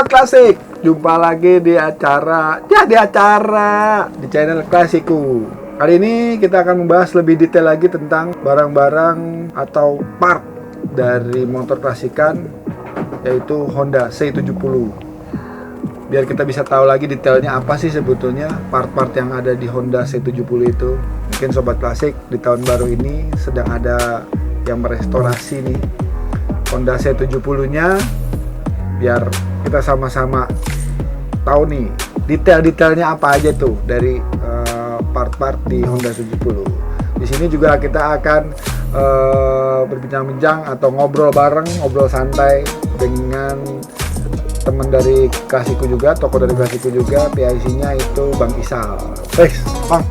Sobat Klasik, jumpa lagi di acara di channel Klasiku. Kali ini kita akan membahas lebih detail lagi tentang barang-barang atau part dari motor klasikan, yaitu Honda C70. Biar kita bisa tahu lagi detailnya apa sih sebetulnya part-part yang ada di Honda C70 itu. Mungkin Sobat Klasik di tahun baru ini sedang ada yang merestorasi nih Honda C70-nya, biar kita sama-sama tahu nih detail-detailnya apa aja tuh dari part-part di Honda 70. Di sini juga kita akan berbincang-bincang atau ngobrol bareng, ngobrol santai dengan teman dari Klasiku juga, toko dari Klasiku juga, PIC-nya itu Bang Isal. Bang,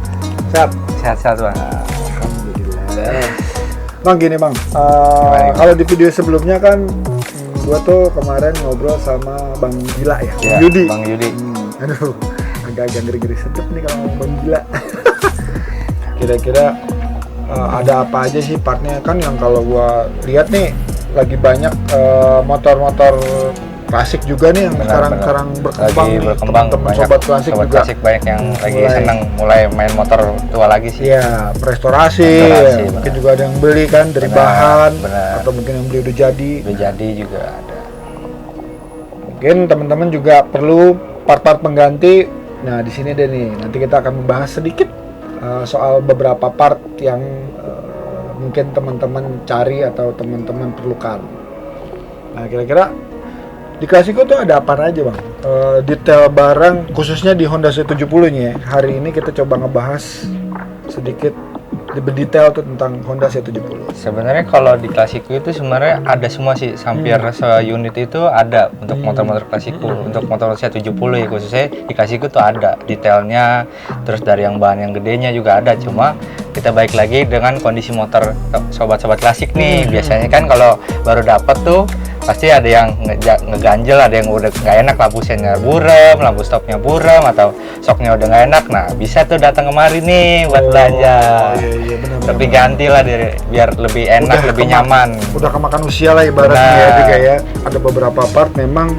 sehat Bang. Alhamdulillah. Bang, gini Bang, kalau di video sebelumnya kan gua tuh kemarin ngobrol sama Bang Gila ya, Bang Yudi. Aduh, agak-agak ngeri-ngeri sedep nih kalau ngomong Bang Gila. Kira-kira ada apa aja sih partnya, kan yang kalau gua lihat nih lagi banyak motor-motor klasik juga nih yang sekarang berkembang nih, teman-teman sobat klasik juga. Klasik banyak yang lagi senang mulai main motor tua lagi sih. Iya, restorasi ya. Mungkin juga ada yang beli kan dari bahan, atau mungkin yang beli udah jadi juga ada. Mungkin teman-teman juga perlu part-part pengganti. Nah, di sini deh nih, nanti kita akan membahas sedikit soal beberapa part yang mungkin teman-teman cari atau teman-teman perlukan. Nah, kira-kira di Klasiku tuh ada apa aja Bang? Detail barang khususnya di Honda C70-nya ya. Hari ini kita coba ngebahas sedikit lebih detail tuh tentang Honda C70. Sebenarnya kalau di Klasiku itu sebenarnya ada semua sih, hampir se-unit itu ada untuk motor-motor Klasiku. Untuk motor C70 ya khususnya di Klasiku tuh ada detailnya, terus dari yang bahan yang gedenya juga ada. Cuma kita balik lagi dengan kondisi motor sobat-sobat Klasik nih. Biasanya kan kalau baru dapat tuh pasti ada yang ngeganjel, ada yang udah nggak enak, lampu sennya buram, lampu stopnya buram, atau soknya udah nggak enak. Nah, bisa tuh datang kemari nih buat belanja. Iya, Tapi ganti lah biar lebih enak, lebih nyaman. Udah kemakan usia lah ibaratnya ya. Jadi kayak ada beberapa part memang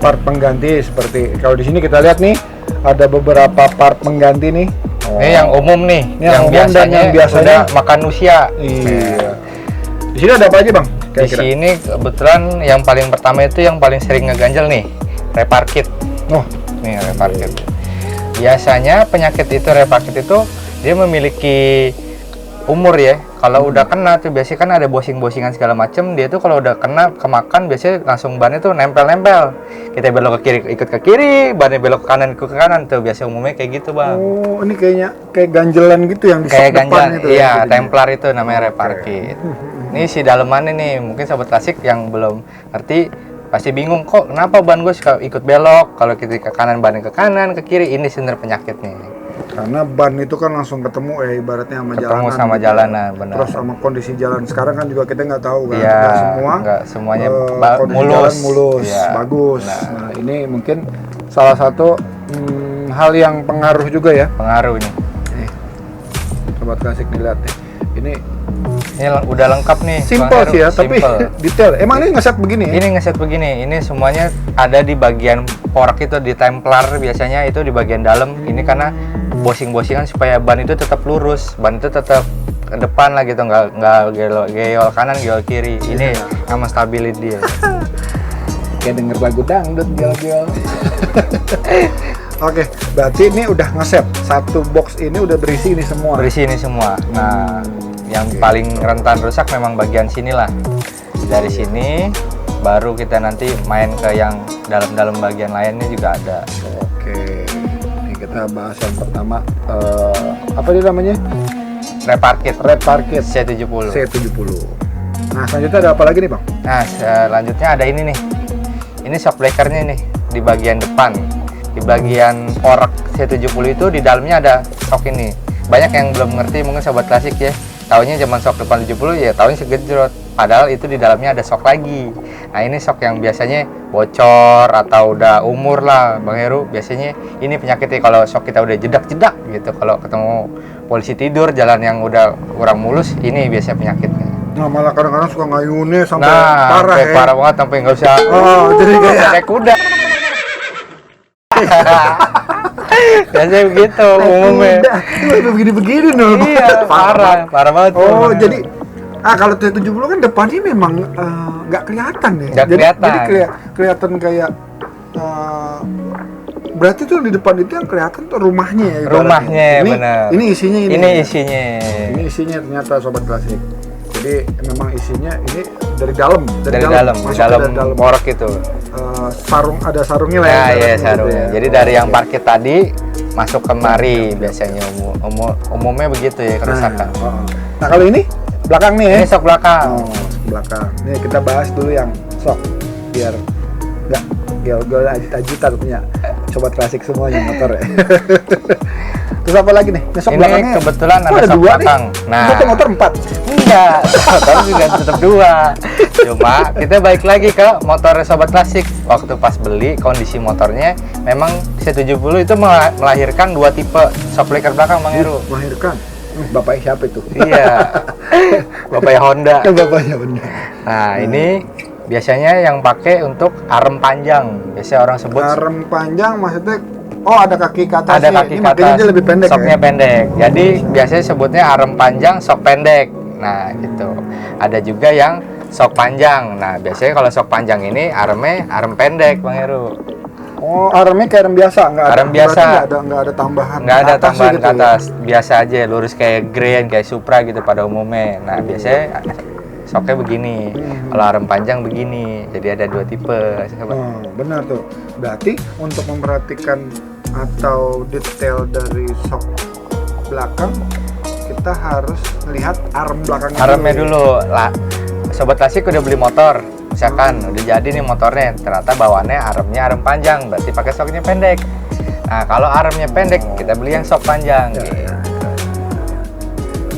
part pengganti, seperti kalau di sini kita lihat nih ada beberapa part pengganti nih. Ini yang umum nih, yang biasanya udah makan usia. Iya. Di sini ada apa aja Bang? Di sini kebetulan yang paling pertama itu yang paling sering ngeganjel nih, repair kit. Oh, nih repair kit. Biasanya penyakit itu repair kit itu dia memiliki umur ya. Kalau udah kena tuh biasanya kan ada bosing-bosingan segala macem. Dia tuh kalau udah kena kemakan biasanya langsung bannya tuh nempel-nempel. Kita belok ke kiri ikut ke kiri, bannya belok ke kanan ikut ke kanan tuh. Biasa umumnya kayak gitu Bang. Oh, ini kayaknya kayak ganjelan gitu yang di kayak ganjelan itu. Iya, templar itu namanya repair kit. Ini si dalemannya nih, mungkin sobat Klasik yang belum ngerti pasti bingung, kok kenapa ban gue suka ikut belok, kalau kita ke kanan bannya ke kanan, ke kiri. Ini sebenarnya penyakitnya. Karena ban itu kan langsung ketemu ibaratnya sama jalanan. Benar. Terus sama kondisi jalan sekarang kan juga kita nggak tahu kan, ya, nggak semuanya mulus, ya, bagus. Nah, ini mungkin salah satu hal yang pengaruh juga ya. Pengaruh ini. Sobat Klasik dilihat nih. Ini udah lengkap nih. Simple sih ya, tapi detail. Emang ini ngeset begini ya? Ini ngeset begini. Ini semuanya ada di bagian porak itu, di templar biasanya itu di bagian dalam. Ini karena bosing-bosingan supaya ban itu tetap lurus, ban itu tetap ke depan lah gitu, nggak geol kanan, geol kiri. Ini yang menstabilin dia. Kayak denger lagu dangdut geol-geol. Oke, berarti ini udah ngeset. Satu box ini udah berisi ini semua. Nah, yang paling rentan rusak memang bagian sini lah. Dari sini baru kita nanti main ke yang dalam-dalam bagian lainnya juga ada. Oke. Ini kita bahas yang pertama, apa dia namanya? Repair kit C70. Nah, selanjutnya ada apa lagi nih Bang? Nah, selanjutnya ada ini nih. Ini shock breakernya nih di bagian depan. Di bagian porak C70 itu di dalamnya ada shock ini. Banyak yang belum ngerti mungkin sobat Klasik ya. Taunya zaman shock depan 70 ya taunya segejrot. Padahal itu di dalamnya ada shock lagi. Nah, ini shock yang biasanya bocor atau udah umur lah Bang Heru. Biasanya ini penyakitnya kalau shock kita udah jedak-jedak gitu. Kalau ketemu polisi tidur jalan yang udah kurang mulus, ini biasanya penyakitnya. Nah, malah kadang-kadang suka ngayunnya sampai parah ya. Parah banget sampai nggak usah. Jadi kayak kuda. Biasanya begitu umumnya. Udah begini-begini loh. Iya, parah banget. Oh, jadi kalau T70 kan depannya memang nggak kelihatan ya. Nggak kelihatan. Jadi kelihatan kayak berarti tuh di depan itu yang kelihatan tuh rumahnya ya. ibaratnya. Rumahnya, ini, bener. Ini isinya ini. Ini isinya. Ini isinya ternyata Sobat Klasik. Jadi memang isinya ini dari dalam, Dari dalam morok itu. Ada sarungnya lah Ya, ibaratnya iya gitu sarungnya. ya. Jadi dari yang parkir tadi masuk kemari biasanya umumnya begitu ya kerusakan. Nah, kalau ini belakang nih ya. Ini sok belakang. Oh, belakang. Nih kita bahas dulu yang sok biar nggak gel-gel ajit-ajitan punya Sobat Klasik semuanya motor ya. Terus apa lagi nih? Ini sok Ini belakangnya. kebetulan Oh, ada sok dua belakang. nih. Nah, motor 4. enggak, motor juga tetap 2. Cuma kita balik lagi ke motor Sobat Klasik. Waktu pas beli kondisi motornya memang C70 itu melahirkan 2 tipe shock breaker belakang Bang Heru. Melahirkan. Bapaknya siapa itu? Iya. Bapaknya Honda. Bapaknya benar. Nah, ini biasanya yang pakai untuk arem panjang. Biasanya orang sebut Arem panjang maksudnya ada kaki ke atas. ada ya? kaki Ini ke makanya atas, dia lebih pendek soknya ya. pendek. Jadi biasanya sebutnya arem panjang, sok pendek. Nah, gitu. Ada juga yang sok panjang. Nah, biasanya kalau sok panjang ini aremnya arem pendek, Bang Heru. Oh, aremnya kayak arem biasa, Arem biasa. Nggak ada tambahan. Nggak ada ke atas tambahan gitu ke ya? atas. Biasa aja, lurus kayak Grand, kayak Supra gitu pada umumnya. Nah, biasanya soknya begini. Kalau arem panjang begini. Jadi ada 2 tipe. Oh, benar tuh. Berarti untuk memperhatikan atau detail dari sok belakang kita harus lihat arem belakangnya. Aremnya dulu lah. Sobat Klasik udah beli motor, misalkan udah jadi nih motornya, ternyata bawaannya aremnya arem panjang, berarti pakai soknya pendek. Nah, kalau aremnya pendek, kita beli yang sok panjang. Ya, Gitu. ya.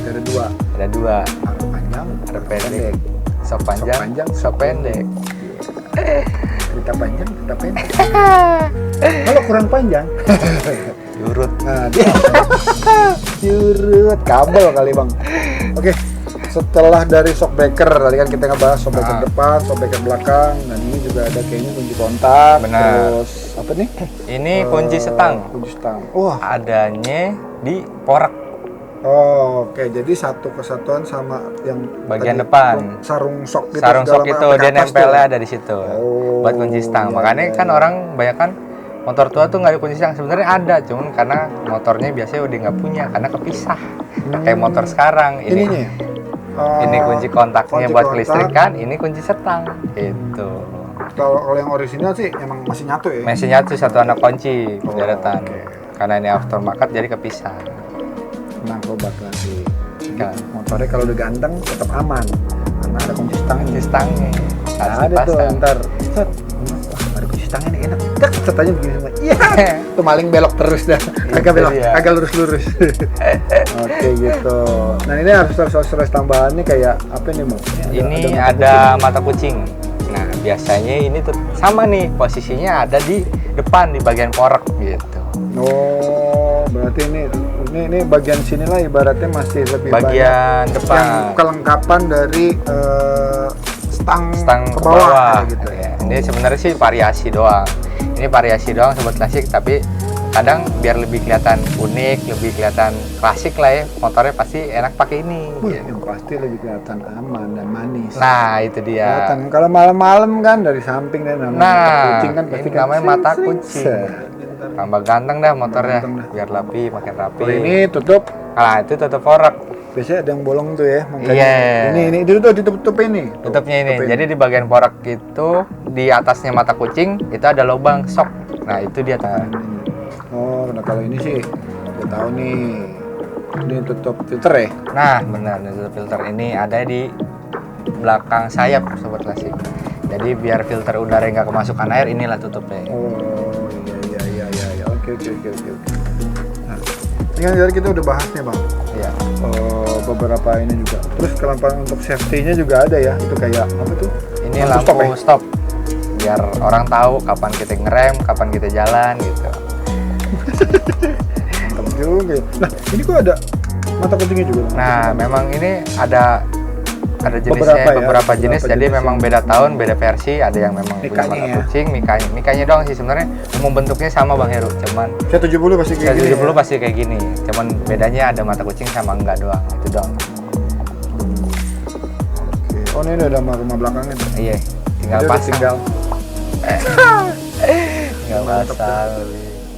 Ada 2. Ada 2, Arem panjang, arem pendek, sok panjang, panjang, sok pendek. cerita panjang, cerita pendek. Kalau kurang panjang, Yurut. nah dia jurut kabel kali bang. Oke, setelah dari shock breaker tadi kan kita ngebahas shock breaker depan, shock breaker belakang, dan ini juga ada kayaknya kunci kontak. Benar. Terus apa nih? Ini kunci setang. Kunci setang. Wah. Adanya di porak Oh, oke. Jadi satu kesatuan sama yang bagian tadi, depan. sarung shock gitu. Sarung segala sok itu macam dia ke atas nempelnya tuh. ada di situ. Oh, Buat kunci stang. iya, Makanya iya, kan iya. orang banyak kan motor tua tuh nggak ada kunci stang. Sebenarnya ada, cuman karena motornya biasanya udah nggak punya karena kepisah. Kayak motor sekarang Ininya. ini kunci kontaknya kunci buat kontak. kelistrikan, ini kunci setang. Gitu. Kalau yang original sih emang masih nyatu ya. Mesinnya tuh satu anak kunci Oh, deretan. oke. Karena ini aftermarket jadi kepisah. Tenang sobat lagi. Kan. Motornya kalau udah ganteng tetap aman. Karena ada kunci stang. Kunci stangnya harus Ada tuh dipasang. ntar. Set. Wah, ada kunci stangnya nih enak. Tak, setanya begini semua. Iya. Tuh maling belok terus dah. Agak belok, dia. agak lurus-lurus. Oke gitu. Nah ini harus tambahannya kayak apa nih mau? Ini ada mata kucing. Nah, biasanya ini tuh sama nih posisinya ada di depan di bagian porek gitu. Oh, berarti ini bagian sinilah ibaratnya masih lebih Bagian banyak depan. yang kelengkapan dari stang Ke bawah. kayak gitu ya. Ya, ini sebenarnya sih variasi doang. Ini variasi doang Sobat Klasik, tapi kadang biar lebih kelihatan unik, lebih kelihatan klasik lah ya, motornya pasti enak pakai ini. Wih, gitu. yang pasti lebih kelihatan aman dan manis. Nah, itu dia. Kelihatan. Kalau malam-malam kan dari samping dan namanya mata Nah, kucing kan pasti ini kan namanya mata sering, kucing. set. Tambah ganteng dah motornya, Ganteng dah. biar rapi, makin rapi. Kalau ini tutup, Nah, itu tutup forek. biasanya ada yang bolong tuh ya. Makanya Iya. Ini ditutup ini. Tuh, Tutupnya ini. tutupin. Jadi di bagian forek itu di atasnya mata kucing itu ada lubang shock. Nah, itu dia tuh. Oh, nah kalau ini sih udah tahu nih. Ini tutup filter ya. Nah, benar, tutup filter ini ada di belakang sayap Sobat Klasik. Jadi biar filter udara nggak kemasukan air, inilah tutupnya. Oh, iya. Oke. Nah, ini kan dari kita udah bahas nih, Bang. Iya. Beberapa ini juga. Terus kelengkapan untuk safety-nya juga ada ya. Itu kayak apa tuh? Ini Lampu lampu stop. Biar orang tahu kapan kita ngerem, kapan kita jalan gitu. Mantap juga ya. Nah, ini kok ada mata kucingnya juga. Bang? Nah, memang ini ada ada jenisnya beberapa jenis, jadi jenis memang beda tahun, beda versi, ada yang memang punya Mikanya mata ya? kucing, mikanya doang sih sebenarnya. Umum bentuknya sama Bang Heru, cuman 170 pasti kayak gini 170 pasti kayak gini, cuman bedanya ada mata kucing sama enggak doang, itu doang. Oke. Oh ini udah rumah belakangnya tuh. Iya, tinggal Jadi udah pasang. Tinggal Mantap pasang.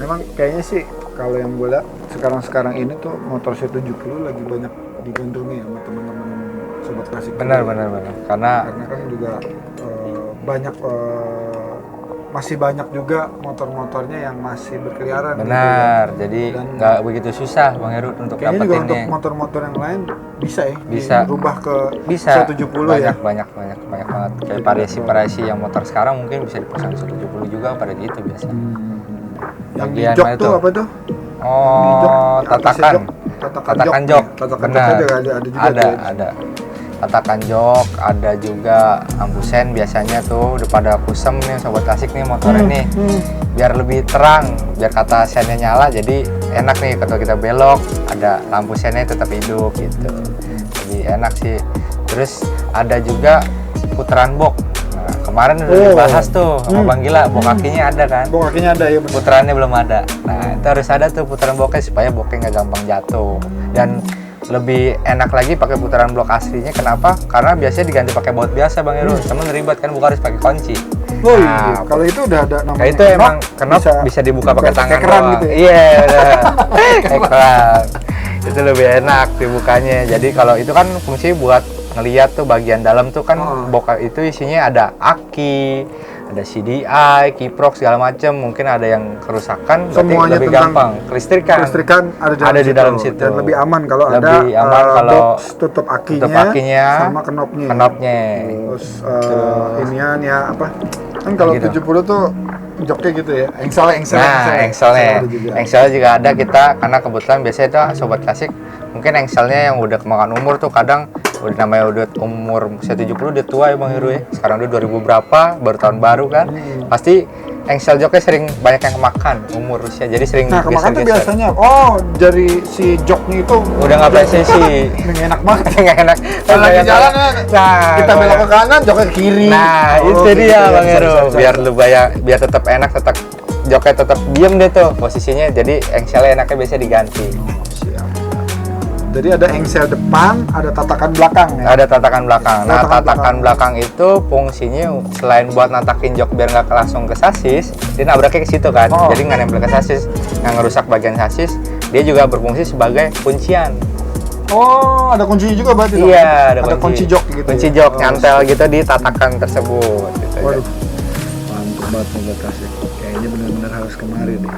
Memang kayaknya sih kalau yang gue lihat sekarang ini tuh motor C70 lagi banyak digandrungi ya sama teman-teman sobat klasik. Benar. Karena kan juga banyak masih banyak juga motor-motornya yang masih berkeliaran. benar, gitu, jadi Dan nggak begitu susah Bang Heru untuk kayaknya juga untuk dapetinnya. motor-motor yang lain bisa ya Bisa. dirubah ke Bisa 170 ya. banyak banget kayak variasi yang motor sekarang mungkin bisa dipasang 170 juga pada gitu biasa. Yang di Bagian jok mana tuh tuh? apa tuh? Oh, Di atasnya tatakan jok. tatakan jok, Tatakan benar. joknya juga ada juga tuh ya. ada tatakan jok, ada juga ambusen biasanya tuh udah pada kusem nih sobat klasik nih motornya nih, biar lebih terang, biar kata sennya nyala, jadi enak nih kalau kita belok ada lampu sennya tetap hidup gitu, jadi enak sih. Terus ada juga putaran box. Nah, kemarin udah dibahas tuh sama Bang Gila, bok kakinya ada kan, Bok kakinya ada ya bener. putarannya belum ada. Nah itu harus ada tuh putaran boknya supaya boknya nggak gampang jatuh, dan lebih enak lagi pakai putaran blok aslinya. Kenapa? Karena biasanya diganti pakai baut biasa Bang Heru, cuman ribet kan, bukan harus pakai kunci. Oh Nah, iya, kalau itu udah ada namanya. Kayak itu emang kenop bisa dibuka pakai tangan keran doang. gitu ya? Iya, udah. Kayak keran. Itu lebih enak dibukanya. Jadi kalau itu kan fungsi buat ngeliat tuh bagian dalam tuh kan bok itu isinya ada aki, ada CDI, kiprok segala macam. Mungkin ada yang kerusakan, berarti Semuanya lebih tentang gampang. Kelistrikan ada di dalam situ. Dan lebih aman kalau Lebih ada aman kalau box tutup akinya, tutup akinya, sama knopnya. Knopnya. Terus inian ya apa? Kan kalau Gitu. 70 tuh joknya gitu ya. Engselnya. Nah, engselnya juga ada kita, karena kebetulan biasanya itu sobat klasik mungkin engselnya yang udah kemakan umur tuh kadang udah namanya udah umur 170 udah tua ya Bang Heru ya. Sekarang udah 2000 berapa, baru tahun baru kan. Pasti engsel joknya sering banyak yang kemakan umur usia. Jadi sering Nah, kemakan tuh geser-geser. biasanya dari si joknya itu Udah nggak presisi. Ini enak banget. Nggak enak. Kalau lagi Nggak jalan enak. nah, kita belok ke kanan, joknya ke kiri. Nah, Oh, itu gitu dia ya, Bang Heru. bisa. Biar tetap enak, tetap joknya tetap diem deh tuh posisinya. Jadi engselnya enaknya biasanya diganti. Siap. Jadi ada engsel depan, ada tatakan belakang ya. Ada tatakan belakang. Nah, Tatakan tatakan belakang itu fungsinya selain buat natakin jok biar nggak langsung ke sasis, dia nabraknya ke situ kan. Oh. Jadi nggak nempel ke sasis, nggak ngerusak bagian sasis. Dia juga berfungsi sebagai kuncian. Oh, ada kuncinya juga berarti dong? Iya, ada kunci jok gitu. Kunci ya? jok Oh, nyantel gitu di tatakan tersebut. Gitu. Waduh, mantap banget nih klasik. Kayaknya benar-benar harus kemarin nih.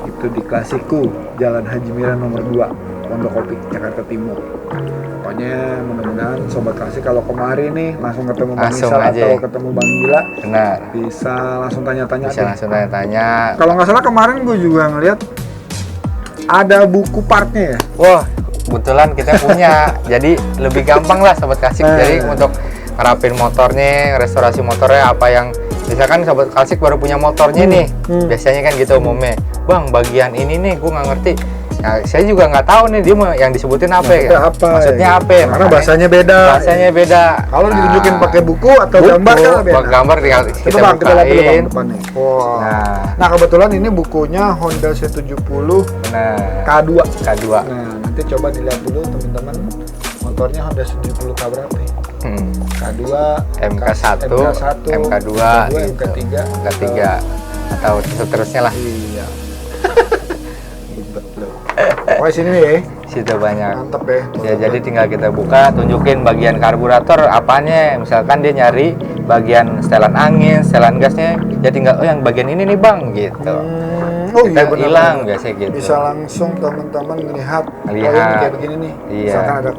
Itu di Klasiku, Jalan Haji Miran nomor 2, Pondokopi, Jakarta Timur. Pokoknya mudah-mudahan sobat klasik kalau kemarin nih langsung ketemu Bang Langsung Misal aja. atau ketemu Bang Gila, Benar. bisa langsung tanya-tanya Bisa deh. langsung tanya-tanya. Kalau nggak salah kemarin gue juga ngeliat ada buku partnya ya. Wah, kebetulan kita punya. Jadi lebih gampang lah sobat klasik. Jadi untuk ngerapin motornya, restorasi motornya, apa yang misalkan sobat klasik baru punya motornya nih, biasanya kan gitu umumnya. Bang, bagian ini nih gue nggak ngerti. Nah, saya juga nggak tahu nih dia mau yang disebutin apa ya. Maksudnya apa? Maksudnya ya? apa? Ya? Karena Makanya bahasanya beda. bahasanya beda. Kalau Nah, ditunjukin pakai buku atau gambar kan lebih enak. gambar tinggal Coba kita bang, kita lihat dulu bang bukain. depannya. Wah. Nah. Nah kebetulan ini bukunya Honda C70 Nah, K2. K2. Nah nanti coba dilihat dulu teman-teman, motornya Honda 70 K berapa ya? K2, MK1, MK2, MK3, K3 atau seterusnya lah. Iya. Ribet loh. Pokoknya sini nih ya. Situ banyak. Mantep ya. Ya, jadi tinggal kita buka, tunjukin bagian karburator apanya. Misalkan dia nyari bagian setelan angin, setelan gasnya, ya tinggal yang bagian ini nih Bang gitu. Oh Kita iya benar. hilang biasanya gitu. Bisa langsung teman-teman melihat. Oh ini Lihat. kayak begini nih. Iya. Misalkan ada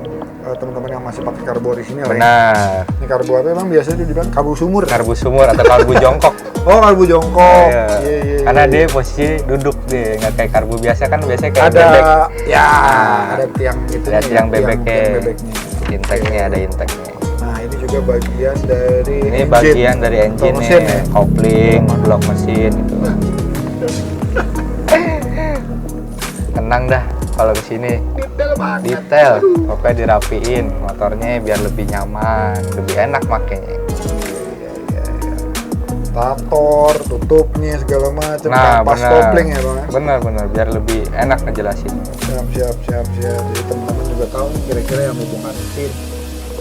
teman-teman yang masih pakai karbu di sini lah. Ya. Benar. Ini karbu apa emang biasanya dibilang karbu sumur. Karbu sumur atau karbu jongkok. Oh karbu jongkok. Iya. Iya. Karena dia posisi duduk deh, nggak kayak karbu biasa kan biasanya kayak ada bebek. ya Nah, ada tiang itu ada tiang bebeknya. tiang bebeknya. Inteknya ada inteknya. Nah ini juga bagian dari Ini engine. bagian dari Atau engine mesin nih, ya? kopling, blok mesin gitu. kenang dah kalau di sini. Detail banget. Detail, pokoknya dirapiin motornya biar lebih nyaman, lebih enak makanya. Iya. Stator, tutupnya segala macam, Nah, pas benar. kopling ya bang. Bener biar lebih enak ngejelasin. Siap. Jadi teman-teman juga tahu nih kira-kira yang mau bongkar mesin.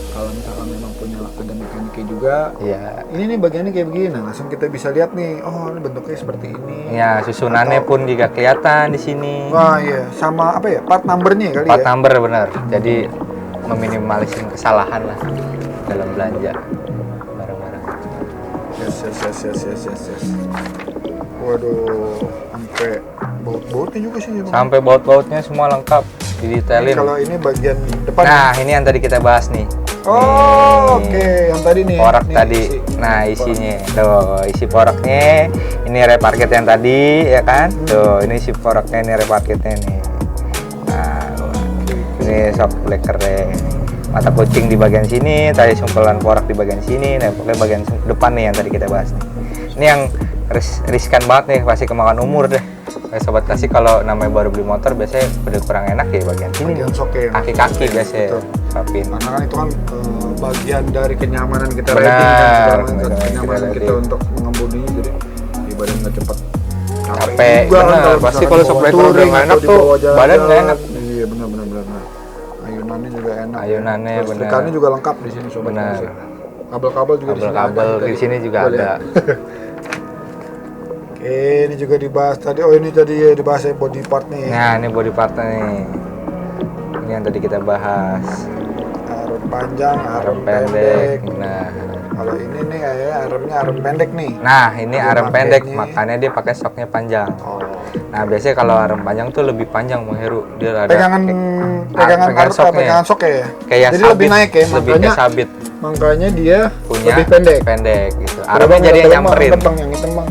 Kalau misalkan memang punya ada mekaniknya juga, Iya. ini nih bagiannya kayak begini, nah langsung kita bisa lihat nih, oh ini bentuknya seperti ini. Ya, susunannya pun juga kelihatan di sini. Wah iya, sama apa ya, part numbernya kali Part ya. number bener. Jadi meminimalisir kesalahan lah dalam belanja barang-barang. Yes. Waduh, sampai baut-bautnya juga sih. Bang. Sampai baut-bautnya semua lengkap, Ini didetailin. kalau ini bagian depan. Nah, ini yang tadi kita bahas nih. Oh, Nih. oke, yang tadi nih. Porak Nih, tadi. Nah, isinya. Tuh, isi poraknya. Ini reparket yang tadi, ya kan? Tuh, ini isi poraknya, ini reparketnya nih. Nah, ini shock bleckernya. Mata kucing di bagian sini, tadi sumpelan porak di bagian sini. Nah, pokoknya bagian depan nih yang tadi kita bahas nih. Ini yang riskan banget nih, pasti kemakan umur deh. Sobat Klasik kalau namanya baru beli motor biasanya udah kurang enak ya bagian sini. Bagian shocknya. Kaki-kaki biasanya. Betul. Rapin. Karena kan itu kan bagian dari kenyamanan kita Benar, riding kan, segala macam benar, kenyamanan kita kita riding. untuk mengemudinya, jadi di badan nggak cepat Capek, juga kan benar. Pasti misalkan kalau bawa shock breaker touring udah nggak atau enak tuh, dibawa jalan-jalan. badan nggak enak. Iya benar. Ayunannya juga enak. Ayunannya Terus benar. listriknya juga lengkap di sini sobat. Benar. Klasik. Kabel-kabel juga di sini Kabel-kabel ada. di sini juga Boleh. ada. Oke, ini juga dibahas tadi. Oh ini tadi ya dibahas ya body part nih. Nah, ini body partnya nih. Ini yang tadi kita bahas. Arm panjang, Arm pendek. Nah, Kalau ini nih kayaknya armnya arm pendek nih. nah ini Ada arm pendek, pakainya. makanya dia pakai shocknya panjang. Oh. Nah, biasanya kalau arm panjang tuh lebih panjang, Bang Heru. Dia ada Pegangan pegangan shocknya. pegangan shock ya. kayak Jadi sabit, lebih naik ya, lebih makanya kayak sabit. makanya dia Punya lebih pendek. gitu. Kalau Armnya bang, jadi kalau nyamperin. bang, yang hitam bang.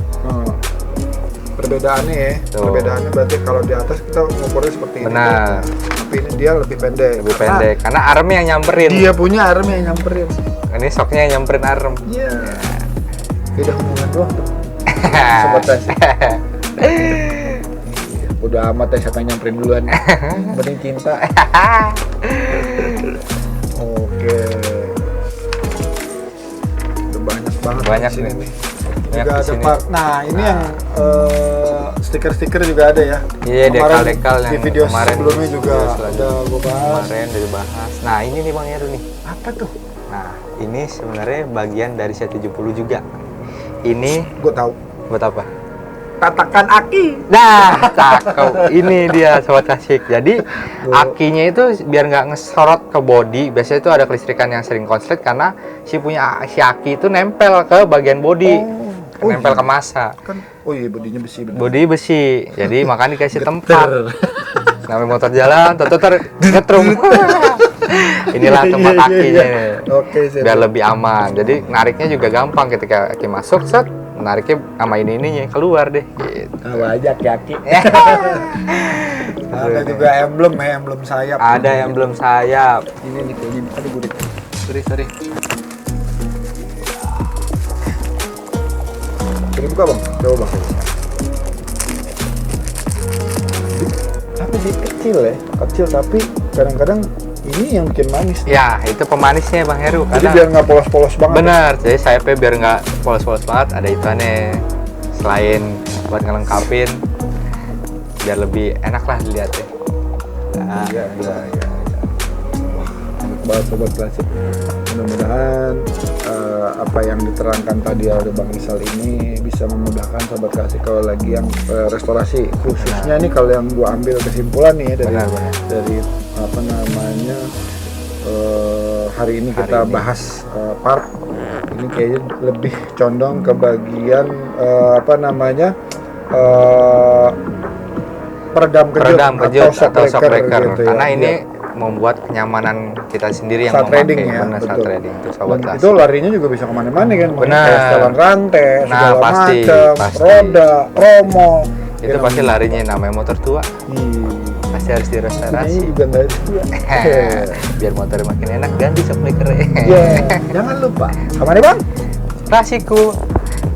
Perbedaannya ya. Tuh. Perbedaannya berarti kalau di atas kita ngukurnya seperti ini. Benar. Tapi ini dia lebih pendek. Lebih Karena pendek karena armnya yang nyamperin. Dia punya armnya yang nyamperin. Ini shocknya yang nyamperin arm. Iya. Beda hubungan doang tuh. Sobat Klasik. Udah amat ya siapa yang nyamperin duluan. Mending cinta. Oke. Udah banyak banget Banyak di sini nih. nih. Banyak Juga di ada sini. part. Nah, ini yang stiker-stiker juga ada ya. Iya, Kemarin dekal-dekal di yang video kemarin sebelumnya juga video ada gua bahas. kemarin udah dibahas. Nah, ini nih Bang Heru nih. Apa tuh? Nah, ini sebenarnya bagian dari C70 juga. Ini Gua tahu. buat apa? Tatakan aki. Nah, cakep. Ini dia Sobat Klasik. Jadi, akinya itu biar nggak ngesorot ke bodi. Biasanya itu ada kelistrikan yang sering konslet karena si aki itu nempel ke bagian bodi. Oh, Nempel iya. ke masa. Kan oh iya bodinya besi bener. Bodi besi. Jadi makanya dikasih tempat. Namanya motor jalan, ngetrum. Inilah tempat Iya, akinya. Oke, siap. Biar lebih aman. Jadi nariknya juga gampang ketika aki masuk, set, nariknya sama ininya keluar deh. Gitu. Tahu aja aki-aki. Ada juga emblem ya, emblem sayap. Ada yang belum sayap. Ini nih kayaknya nih. Aduh, gue sorry. Ini buka bang, coba bang. Tapi dia kecil tapi kadang-kadang ini yang bikin manis. Ya, itu pemanisnya Bang Heru. Jadi Karena biar nggak polos-polos banget. benar, jadi sayapnya biar nggak polos-polos banget. Ada ituannya. Selain buat ngelengkapin, biar lebih enak lah dilihatnya. Nah, Iya. Wah, enak banget Sobat Klasik. Mudah-mudahan apa yang diterangkan tadi oleh Bang Isal ini bisa memudahkan Sobat Klasik kalau lagi yang restorasi. Khususnya nih kalau yang gua ambil kesimpulan nih ya dari Benar. dari apa namanya hari ini Hari kita ini. bahas part ini kayaknya lebih condong ke bagian apa namanya peredam kejut atau shock breaker. gitu ya. Karena ini Iya. membuat kenyamanan kita sendiri yang Saat memakai. trading ya, Benar, saat betul. trading itu Sobat Dan Klasik. itu larinya juga bisa kemana-mana kan, Benar. kayak setelan rantai, Nah, segala pasti. macam, roda, promo. Itu Ya, pasti larinya namanya motor tua. Iya. Pasti harus Ini direstorasi. juga nggak ada juga. Biar motornya makin enak ganti shock breakernya. Iya, jangan lupa. Kemana bang? Klasiku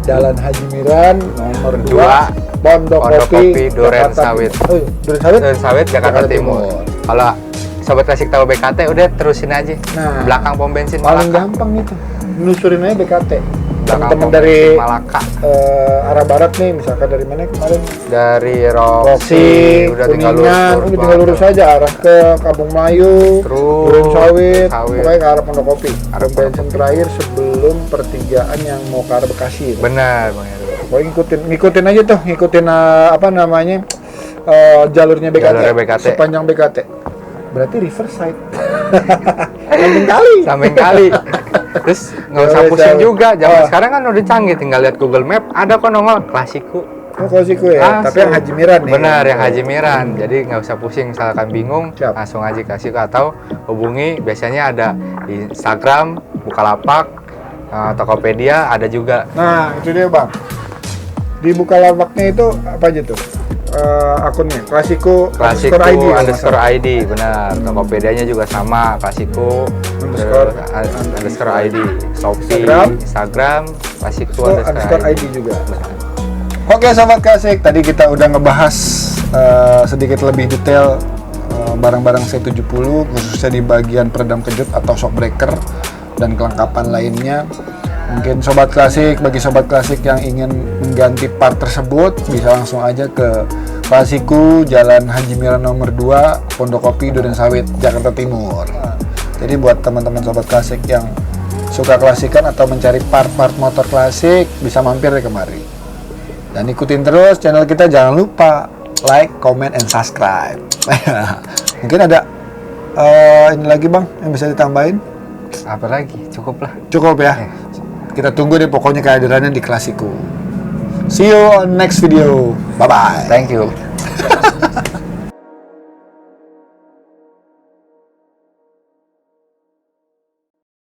Jalan Haji Miran nomor 2. 2 Pondokopi, Duren Jakarta Sawit. Timur. Oh, Duren Sawit? Duren Sawit, Jakarta Timur. Kalau sobat klasik tahu BKT, udah terusin aja. Nah, Belakang pom bensin paling Malaka. gampang itu. Menelusurin aja BKT. Belakang Teman-teman pom dari bensin Malaka. arah barat nih, misalkan dari mana kemarin? Dari Roksi, Roksi, udah tinggal Kuningan, lurus. udah tinggal lurus aja arah ke Kampung Melayu, Terus, Duren Sawit, Sawit. pokoknya ke arah Pondokopi. Arah Pom bensin terakhir sebelum pertigaan yang mau ke arah Bekasi. Benar, Bang Heru. Pokoknya ngikutin aja tuh, ngikutin apa namanya jalurnya BKT, Jalurnya BKT. sepanjang BKT. Berarti Riverside. Samping kali. Samping kali. Terus nggak usah Nggak pusing usah. juga. Zaman Oh. sekarang kan udah canggih, tinggal lihat Google Map, ada kok nongol klasiku. Oh, Klasiku ya, Langsung. tapi yang Haji Miran nih. Benar, yang Haji Miran. Jadi nggak usah pusing, misalkan bingung, Siap. langsung aja klasiku atau hubungi. Biasanya ada di Instagram, Bukalapak, Tokopedia, ada juga. Nah, itu dia bang. Di Bukalapaknya itu apa aja tuh? Akunnya Klasiku Klasiku underscore ID, underscore ID, benar. Tokopedianya juga sama, Klasiku Underscore- underscore ID. Shopee, Instagram? Instagram, Klasiku Oh, underscore ID juga. Benar. Oke sobat klasik, tadi kita udah ngebahas sedikit lebih detail barang-barang C70 khususnya di bagian peredam kejut atau shockbreaker dan kelengkapan lainnya. Mungkin sobat klasik, bagi sobat klasik yang ingin mengganti part tersebut bisa langsung aja ke Klasiku Jalan Haji Miran nomor 2 Pondokopi Duren Sawit Jakarta Timur. Jadi buat teman-teman sobat klasik yang suka klasikan atau mencari part-part motor klasik bisa mampir deh kemari. Dan ikutin terus channel kita, jangan lupa like, comment, and subscribe. Mungkin ada ini lagi bang yang bisa ditambahin? Apa lagi? Cukup lah. Cukup ya. Kita tunggu deh pokoknya kehadirannya di Klasiku. See you on next video. Bye bye. Thank you.